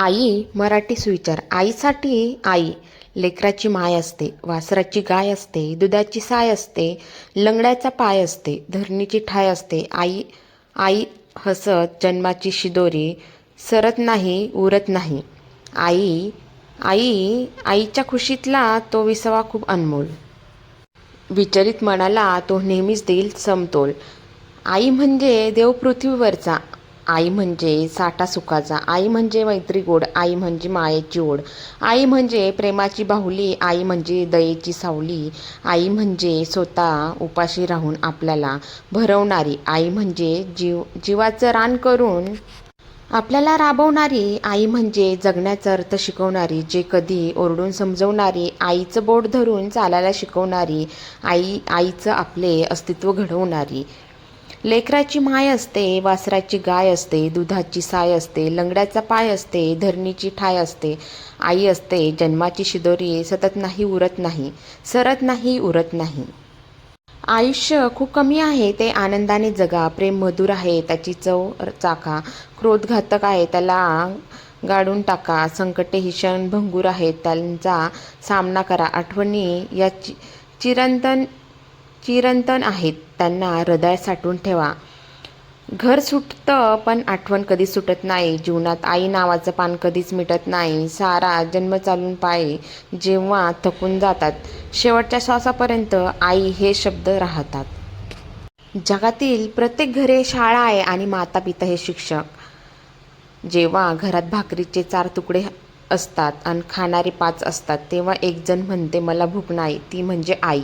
आई मराठी सुविचार. आईसाठी आई लेकराची माय असते, वासराची गाय असते, दुधाची साय असते, लंगड्याचा पाय असते, धरणीची ठाय असते. आई आई हसत जन्माची शिदोरी, सरत नाही उरत नाही. आई आई आईच्या खुशीतला तो विसावा खूप अनमोल. विचलित मनाला तो नेहमीच देईल समतोल. आई म्हणजे देव पृथ्वीवरचा, आई म्हणजे साठा सुखाचा, आई म्हणजे मैत्री गोड, आई म्हणजे मायेची ओढ, आई म्हणजे प्रेमाची बाहुली, आई म्हणजे दयेची सावली, आई म्हणजे स्वतः उपाशी राहून आपल्याला भरवणारी, आई म्हणजे जीवाचं रान करून आपल्याला राबवणारी, आई म्हणजे जगण्याचा अर्थ शिकवणारी, जे कधी ओरडून समजवणारी, आईचं बोट धरून चालायला शिकवणारी, आईचं आपले अस्तित्व घडवणारी. लेकराची माय असते, वासराची गाय असते, दुधाची साय असते, लंगड्याचा पाय असते, धरणीची ठाय असते. आई असते जन्माची शिदोरी, सतत नाही उरत नाही, सरत नाही उरत नाही. आयुष्य खूप कमी आहे, ते आनंदाने जगा. प्रेम मधुर आहे, त्याची चव चाखा. क्रोध घातक आहे, त्याला गाडून टाका. संकटे ही क्षण भंगूर आहेत, त्यांचा सामना करा. आठवणी या चिरंतन आहेत, त्यांना हृदयात साठवून ठेवा. घर सुटतं पण आठवण कधीच सुटत नाही. जीवनात आई नावाचं पान कधीच मिटत नाही. सारा जन्म चालून पाय जेव्हा थकून जातात, शेवटच्या श्वासापर्यंत आई हे शब्द राहतात. जगातील प्रत्येक घरे शाळा आहे आणि माता पिता हे शिक्षक. जेव्हा घरात भाकरीचे 4 तुकडे असतात आणि खाणारे 5 असतात, तेव्हा एक जण म्हणते मला भूक नाही, ती म्हणजे आई.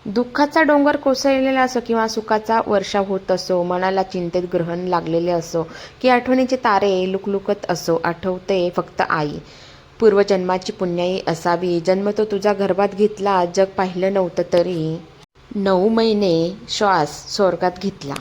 दुःखाचा डोंगर कोसळलेला असो किंवा सुखाचा वर्षाव होत असो, मनाला चिंतेत ग्रहण लागलेले असो की आठवणीचे तारे लुकलुकत असो, आठवते फक्त आई. पूर्वजन्माची पुण्याई असावी, जन्म तो तुझ्या गर्भात घेतला, जग पाहिलं नव्हतं तरी 9 महिने श्वास स्वर्गात घेतला.